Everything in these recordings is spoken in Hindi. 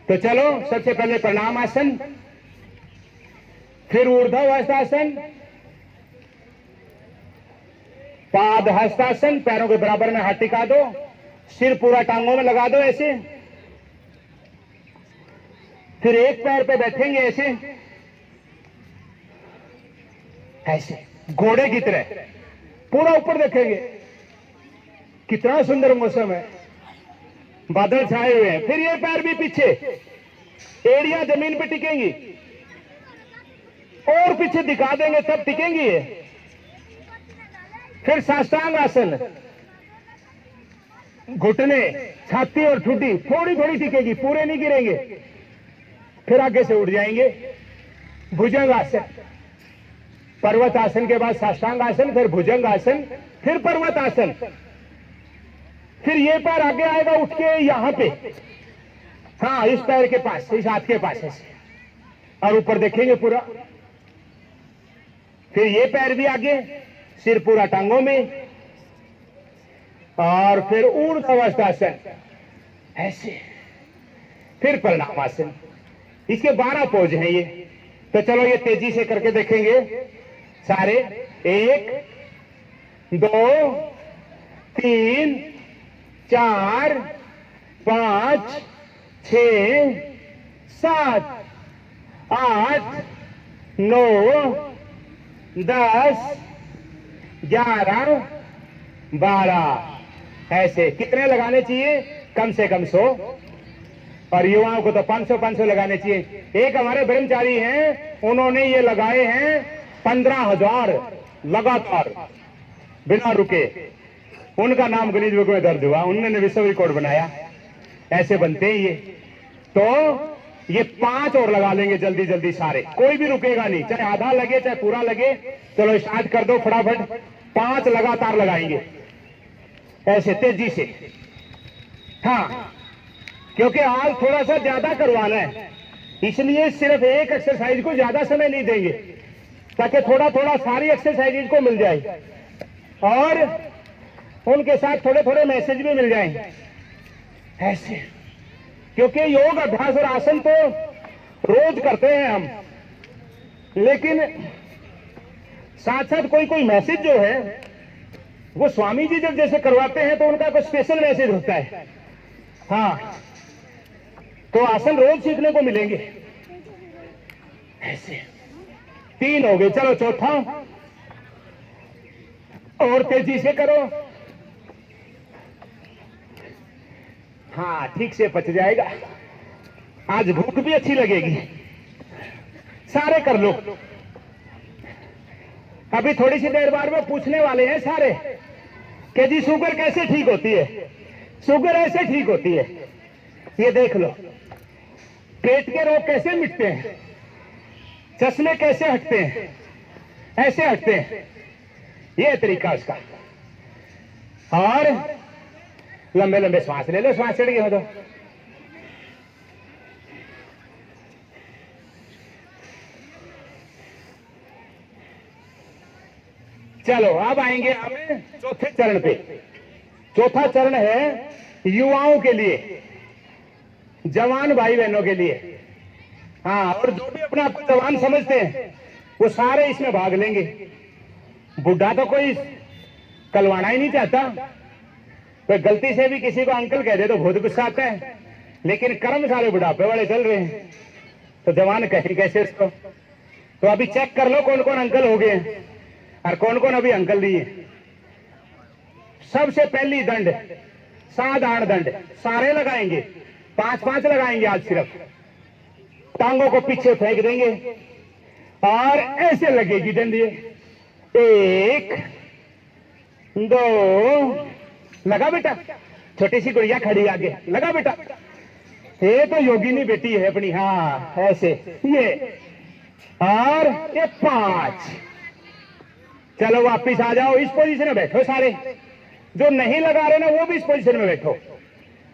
तो चलो सबसे पहले प्रणाम आसन, फिर ऊर्ध्व हस्तासन, पाद हस्तासन, पैरों के बराबर में हाथ टिका दो, सिर पूरा टांगों में लगा दो ऐसे। फिर एक पैर पे बैठेंगे ऐसे ऐसे घोड़े की तरह, पूरा ऊपर देखेंगे। कितना सुंदर मौसम है, बादल छाए हुए हैं। फिर ये पैर भी पीछे, एड़ियां जमीन पे टिकेंगी और पीछे दिखा देंगे तब टिकेंगी ये। फिर साष्टांग आसन, घुटने, छाती और ठुड्डी थोड़ी थोड़ी टिकेगी, पूरे नहीं गिरेंगे। फिर आगे से उठ जाएंगे। भुजंग आसन, पर्वत आसन के बाद साष्टांग आसन, फिर भुजंग आसन, फिर पर्वत आसन। फिर ये पैर आगे आएगा उठ के यहां पे, हाँ इस पैर के पास, इस हाथ के पास ऐसे, और ऊपर देखेंगे पूरा। फिर ये पैर भी आगे, सिर पूरा टांगों में, और फिर ऊर्ध्व हस्तासन ऐसे, फिर प्रणामासन। इसके 12 पोज हैं ये। तो चलो ये तेजी से करके देखेंगे सारे। 1 2 3 4 5 6 7 8 9 10 11 12 ऐसे। कितने लगाने चाहिए? कम से कम 100, और युवाओं को तो 500 लगाने चाहिए। एक हमारे ब्रह्मचारी हैं, उन्होंने ये लगाए हैं 15,000 लगातार बिना रुके। उनका नाम गणित बुक में दर्ज हुआ, उन्होंने विश्व रिकॉर्ड बनाया। ऐसे बनते हैं ये। तो ये 5 और लगा लेंगे जल्दी जल्दी सारे, कोई भी रुकेगा नहीं, चाहे आधा लगे चाहे पूरा लगे। चलो स्टार्ट कर दो फटाफट। 5 लगातार लगाएंगे ऐसे तेजी से। हाँ, क्योंकि आज थोड़ा सा ज्यादा करवाना है, इसलिए सिर्फ एक एक्सरसाइज को ज्यादा समय नहीं देंगे, ताकि थोड़ा थोड़ा सारी एक्सरसाइज को मिल जाए और उनके साथ थोड़े थोड़े मैसेज भी मिल जाएं ऐसे। क्योंकि योग अभ्यास और आसन तो रोज करते हैं हम, लेकिन साथ साथ कोई कोई मैसेज जो है वो स्वामी जी जब जैसे करवाते हैं तो उनका कोई स्पेशल मैसेज होता है। हाँ, तो आसन रोज सीखने को मिलेंगे ऐसे। 3 हो गए, चलो चौथा और तेजी से करो। हाँ, ठीक से पच जाएगा, आज भूख भी अच्छी लगेगी। सारे कर लो। अभी थोड़ी सी देर बाद में पूछने वाले हैं सारे कि जी शुगर कैसे ठीक होती है। शुगर ऐसे ठीक होती है, ये देख लो। पेट के रोग कैसे मिटते हैं, चश्मे कैसे हटते हैं, ऐसे हटते हैं, ये तरीका उसका। और लंबे लंबे श्वास ले लो, श्वास चढ़ गए हो तो। चलो अब आएंगे हम चौथे चरण पे। चौथा चरण है युवाओं के लिए, जवान भाई बहनों के लिए। हाँ, और जो भी अपने आप को जवान समझते हैं वो सारे इसमें भाग लेंगे। बुढ़ा तो कोई कलवाना ही नहीं चाहता, कोई गलती से भी किसी को अंकल कह दे तो बहुत गुस्सा आता है, लेकिन कर्म सारे बुढ़ापे वाले चल रहे हैं, तो जवान कहे कैसे उसको। तो अभी चेक कर लो कौन कौन अंकल हो गए हैं और कौन कौन अभी अंकल नहीं है। सबसे पहली दंड साधारण दंड सारे लगाएंगे, 5-5 लगाएंगे आज सिर्फ। टांगों को पीछे फेंक देंगे और ऐसे लगेगी डंड। 1 2 लगा बेटा, छोटी सी गुड़िया खड़ी आगे, लगा बेटा। ये तो योगिनी बेटी है अपनी। हाँ ऐसे, ये और ये 5। चलो वापिस आ जाओ, इस पोजीशन में बैठो सारे। जो नहीं लगा रहे ना वो भी इस पोजीशन में बैठो,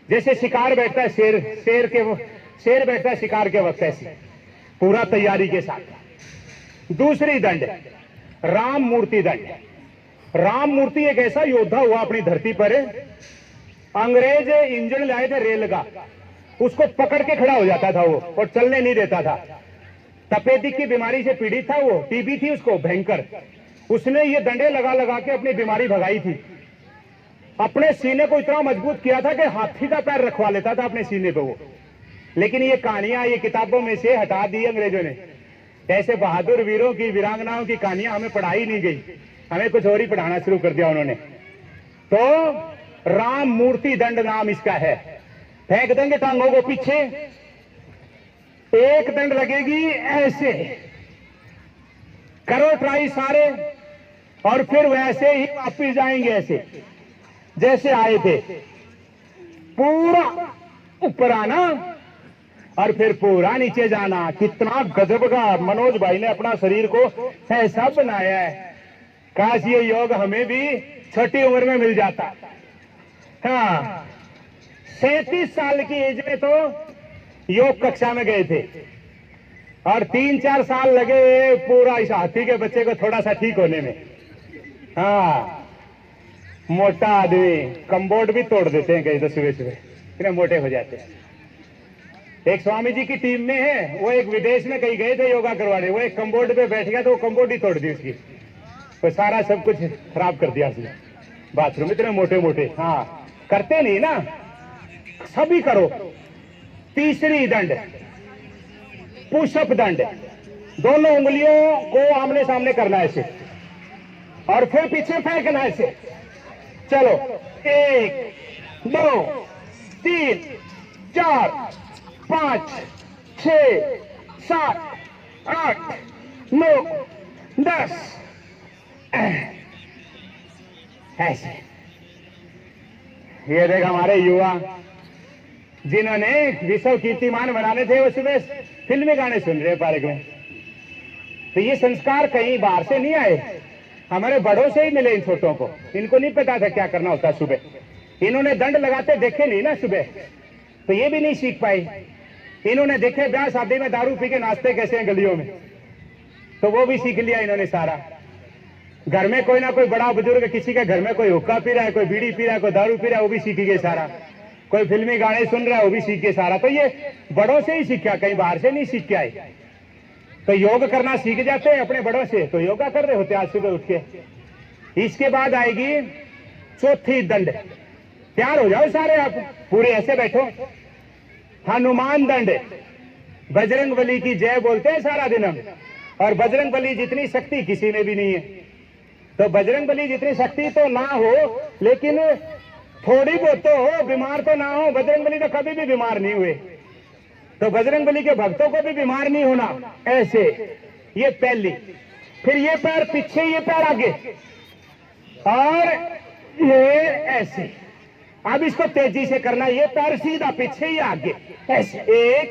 जैसे शिकार बैठता है शेर बैठता है शिकार के वक्त, ऐसे पूरा तैयारी के साथ। दूसरी दंड राम मूर्ति दंड। राम मूर्ति एक ऐसा योद्धा हुआ अपनी धरती पर, अंग्रेज इंजन लाए थे रेल का, उसको पकड़ के खड़ा हो जाता था वो और चलने नहीं देता था। तपेदिक की बीमारी से पीड़ित था वो, टीबी थी उसको भयंकर। उसने ये डंडे लगा लगा के अपनी बीमारी भगाई थी। अपने सीने को इतना मजबूत किया था कि हाथी का पैर रखवा लेता था अपने सीने पे वो। लेकिन ये कहानियां ये किताबों में से हटा दी अंग्रेजों ने। ऐसे बहादुर वीरों की, वीरांगनाओं की कहानियां हमें पढ़ाई नहीं गई, हमें कुछ और ही पढ़ाना शुरू कर दिया उन्होंने। तो राम मूर्ति दंड नाम इसका है। फेंक देंगे टांगों को पीछे, एक दंड लगेगी ऐसे, करो ट्राई सारे, और फिर वैसे ही वापिस जाएंगे ऐसे जैसे आए थे। पूरा ऊपर आना और फिर पूरा नीचे जाना। कितना गजब का मनोज भाई ने अपना शरीर को ऐसा बनाया है। काश ये योग हमें भी छोटी उम्र में मिल जाता। हाँ, 37 साल की एज में तो योग कक्षा में गए थे और 3-4 साल लगे पूरा इस हाथी के बच्चे को थोड़ा सा ठीक होने में। हाँ, मोटा आदमी कम्बोर्ड भी तोड़ देते हैं कहीं तो सुबह सुबह, इतने मोटे हो जाते हैं। एक स्वामी जी की टीम में है, वो एक विदेश में कहीं गए थे योगा करवाने, वो एक कम्बोर्ड पे बैठ गया तो वो कम्बोर्ड ही तोड़ दी उसकी, तो सारा सब कुछ खराब कर दिया उसने। बाथरूम इतने मोटे मोटे। हाँ, करते नहीं ना, सभी करो। तीसरी दंड पुशअप दंड, दोनों उंगलियों को आमने सामने करना है ऐसे और फिर पीछे फेंकना है ऐसे। चलो, 1 2 3 4 5 6 7 8 9 10 ऐसे। ये देख हमारे युवा जिन्होंने विश्व कीर्तिमान बनाने थे, वो सुबह फिल्मी गाने सुन रहे पार्क में। तो ये संस्कार कहीं बाहर से नहीं आए, हमारे बड़ों से ही मिले इन छोटों को। इनको नहीं पता था क्या करना होता सुबह। इन्होंने दंड लगाते देखे नहीं ना सुबह, तो ये भी नहीं सीख पाए। इन्होंने देखे ब्याह शादी में दारू पी के नाचते कैसे हैं गलियों में, तो वो भी सीख लिया इन्होंने सारा। घर में कोई ना कोई बड़ा बुजुर्ग, किसी के घर में कोई हुक्का पी रहा है, कोई बीड़ी पी रहा है, कोई दारू पी रहा है, वो भी सीख गए सारा। कोई फिल्मी गाने सुन रहा है, वो भी सीख गए सारा। तो ये बड़ों से ही सीखा, कहीं बाहर से नहीं सीख के आए। तो योग करना सीख जाते हैं अपने बड़ों से, तो योगा कर रहे होते आज सुबह उठ के। इसके बाद आएगी चौथी दंड। तैयार हो जाओ सारे, आप पूरे ऐसे बैठो। हनुमान दंड, बजरंग बली की जय बोलते हैं सारा दिन हम, और बजरंग बली जितनी शक्ति किसी में भी नहीं है। तो बजरंग बली जितनी शक्ति तो ना हो, लेकिन थोड़ी बहुत तो हो, बीमार तो ना हो। बजरंग बली तो कभी भी बीमार नहीं हुए, तो बजरंग बली के भक्तों को भी बीमार नहीं होना। ऐसे, ये पहली। फिर ये पैर पीछे, ये पैर आगे, और ये ऐसे। अब इसको तेजी से करना, ये पैर सीधा पीछे, ये आगे, ऐसे। 1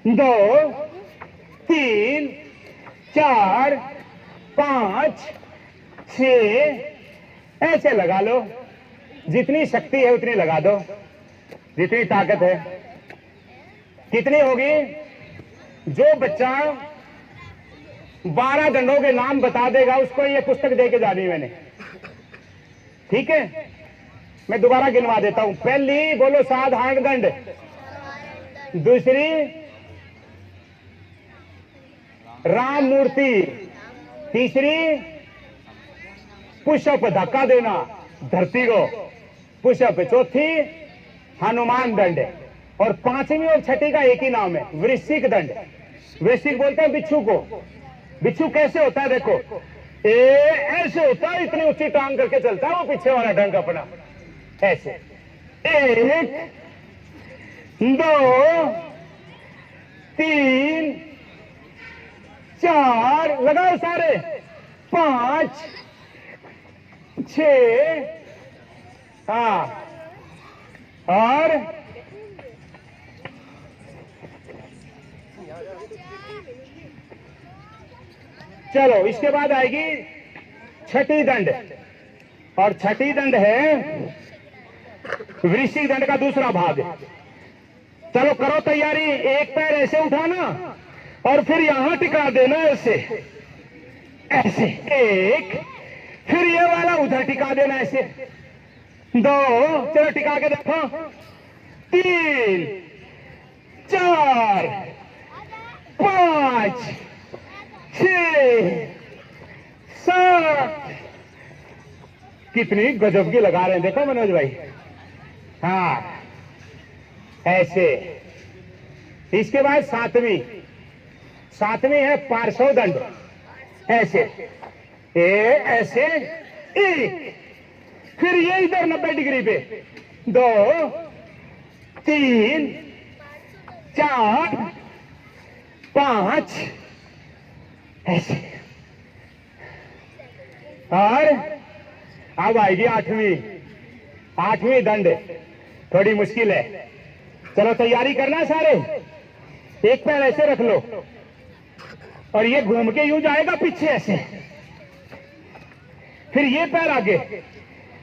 2 3 4 5 6 ऐसे लगा लो। जितनी शक्ति है उतनी लगा दो, जितनी ताकत है। कितनी होगी? जो बच्चा 12 दंडों के नाम बता देगा उसको ये पुस्तक दे के जानी मैंने, ठीक है? मैं दोबारा गिनवा देता हूं। पहली बोलो साधारण दंड, दूसरी राम मूर्ति, तीसरी पुशअप धक्का देना धरती को, पुशअप, चौथी हनुमान दंड, और पांचवी और छठी का एक ही नाम है, वृश्चिक दंड। वृश्चिक बोलते हैं बिच्छू को। बिच्छू कैसे होता है देखो, ऐसे होता है, इतनी ऊंची टांग करके चलता है वो पीछे वाला डंग अपना, ऐसे। 1 2 3 4 लगाओ सारे, 5 6 हाँ, और चलो इसके बाद आएगी छठी दंड, और छठी दंड है वृश्चिक दंड का दूसरा भाग। चलो करो तैयारी। एक पैर ऐसे उठाना और फिर यहां टिका देना ऐसे, ऐसे। 1, फिर ये वाला उधर टिका देना ऐसे। 2, चलो टिका के देखो। 3, 5 6 7। कितनी गजब की लगा रहे हैं, देखो मनोज भाई। हाँ ऐसे। इसके बाद सातवीं है पार्श्व दंड। ऐसे ऐसे एक, फिर ये इधर 90 डिग्री पे 2 3 4 5 ऐसे। और अब आएगी आठवीं दंड। थोड़ी मुश्किल है, चलो तैयारी करना सारे। एक पैर ऐसे रख लो और ये घूम के यूं जाएगा पीछे ऐसे, फिर ये पैर आगे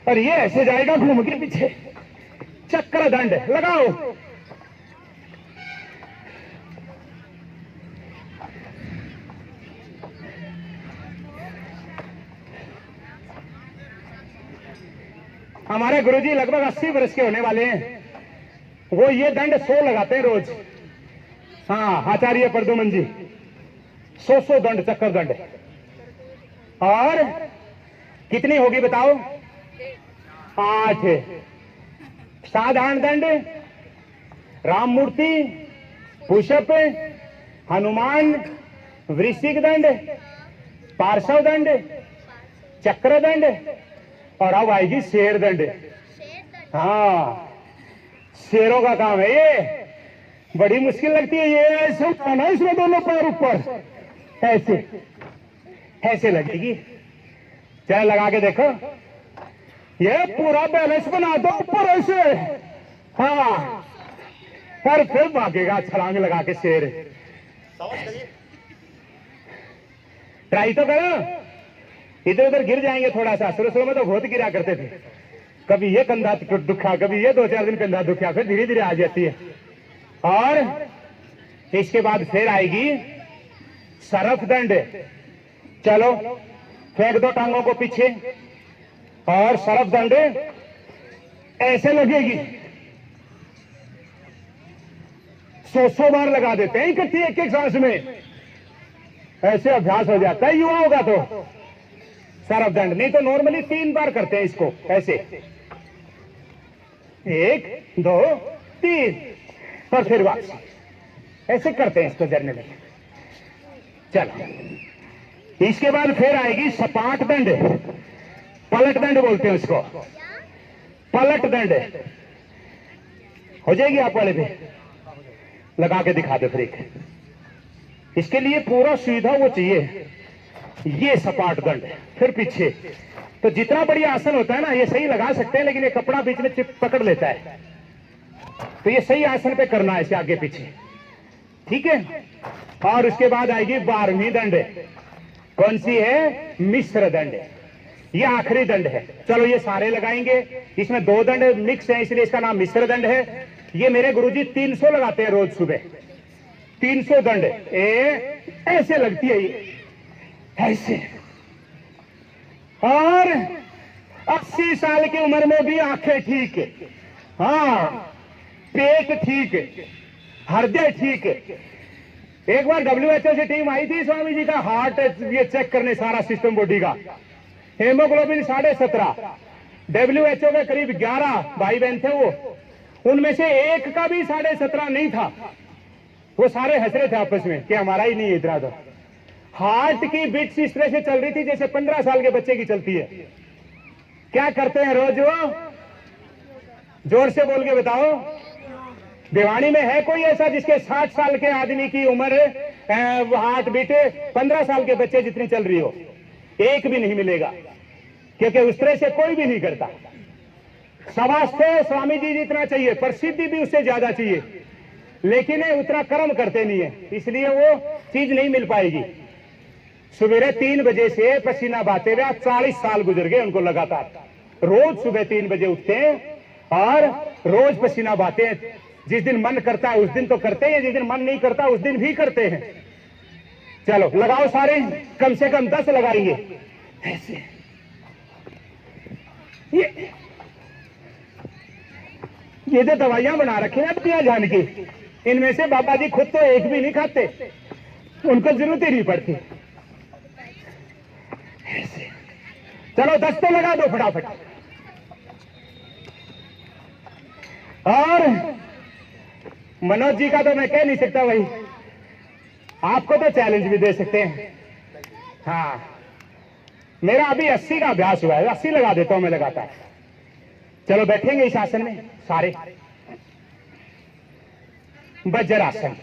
और ये ऐसे जाएगा घूम के पीछे। चक्र दंड लगाओ। हमारे गुरुजी लगभग 80 वर्ष के होने वाले हैं। वो ये दंड 100 लगाते हैं रोज। हाँ आचार्य प्रदुमन जी 100 दंड, चक्कर दंड। और कितनी होगी बताओ? 8। साधारण दंड, राम मूर्ति, पुशअप, हनुमान, वृश्चिक दंड, पार्श्व दंड, चक्र दंड, और अब आएगी शेर दंड। हाँ शेरों का काम है ये, बड़ी मुश्किल लगती है ये। ऐसे उठाना इसमें दोनों पैर ऊपर, ऐसे लगेगी। चल लगा के देखो, ये पूरा बैलेंस बना दो ऊपर ऐसे। हाँ और फिर भागेगा छलांग लगा के शेर। ट्राई तो करो। इधर उधर गिर जाएंगे थोड़ा सा। शुरू में तो बहुत गिरा करते थे, कभी ये कंधा दुखा, कभी ये 2-4 दिन कंधा दुखा, फिर धीरे धीरे आ जाती है। और इसके बाद फिर आएगी सरफ दंड। चलो फेंक दो टांगों को पीछे और सरफ दंड ऐसे लगेगी। 100 बार लगा देते हैं इकट्ठी एक सांस में। ऐसे अभ्यास हो जाता है युवाओं का तो सरफ दंड। नहीं तो नॉर्मली 3 बार करते हैं इसको ऐसे, 1 2 3 और फिर वापस ऐसे करते हैं इसको जर्नली। चलो इसके बाद फिर आएगी सपाट दंड, पलट दंड बोलते हैं उसको, पलट दंड। हो जाएगी आप वाले पे, लगा के दिखा दो फिर एक। इसके लिए पूरा सीधा वो चाहिए, ये सपाट दंड, फिर पीछे। तो जितना बढ़िया आसन होता है ना ये सही लगा सकते हैं, लेकिन ये कपड़ा बीच में चिप पकड़ लेता है, तो ये सही आसन पे करना है इसे आगे पीछे, ठीक है। और उसके बाद आएगी 12वीं दंड। कौन सी है? मिश्र दंड। ये आखिरी दंड है। चलो ये सारे लगाएंगे। इसमें 2 दंड मिक्स है इसलिए इसका नाम मिश्र दंड है। ये मेरे गुरुजी 300 लगाते हैं रोज सुबह, 300 दंड। ऐसे लगती है ये, ऐसे। और 80 साल की उम्र में भी आंखें ठीक, हाँ पेट ठीक, हृदय ठीक। एक बार WHO से टीम आई थी स्वामी जी का हार्ट ये चेक करने, सारा सिस्टम बॉडी का। हेमोग्लोबिन 17.5, WHO के करीब 11 भाई बहन थे वो, उनमें से एक का भी 17.5 नहीं था। वो सारे हंस रहे थे आपस में कि हमारा ही नहीं है इतना। तो हार्ट की बीट्स इस तरह से चल रही थी जैसे 15 साल के बच्चे की चलती है। क्या करते हैं रोज वो? जोर से बोल के बताओ। भिवानी में है कोई ऐसा जिसके 60 साल के आदमी की उम्र हार्ट बीट 15 साल के बच्चे जितनी चल रही हो? एक भी नहीं मिलेगा, क्योंकि उस तरह से कोई भी नहीं करता। स्वास्थ्य स्वामी जी जितना चाहिए, प्रसिद्धि भी उससे ज्यादा चाहिए, लेकिन उतना कर्म करते नहीं है, इसलिए वो चीज नहीं मिल पाएगी। सवेरे 3 बजे से पसीना बहाते हुए 40 साल गुजर गए उनको लगातार। रोज सुबह 3 बजे उठते हैं और रोज पसीना बहाते हैं। जिस दिन मन करता है उस दिन तो करते हैं, जिस दिन मन नहीं करता उस दिन भी करते हैं। चलो लगाओ सारे, कम से कम 10 लगाएंगे ऐसे। ये जो दवाइयां बना रखी हैं दुनिया जान की, इनमें से बाबा जी खुद तो एक भी नहीं खाते। उनको जरूरत ही नहीं पड़ती। ऐसे चलो 10 तो लगा दो फटाफट। और मनोज जी का तो मैं कह नहीं सकता भाई, आपको तो चैलेंज भी दे सकते हैं। हाँ, मेरा अभी 80 का अभ्यास हुआ है, 80 लगा देता हूं मैं लगातार। चलो बैठेंगे इस आसन में सारे। वज्रासन।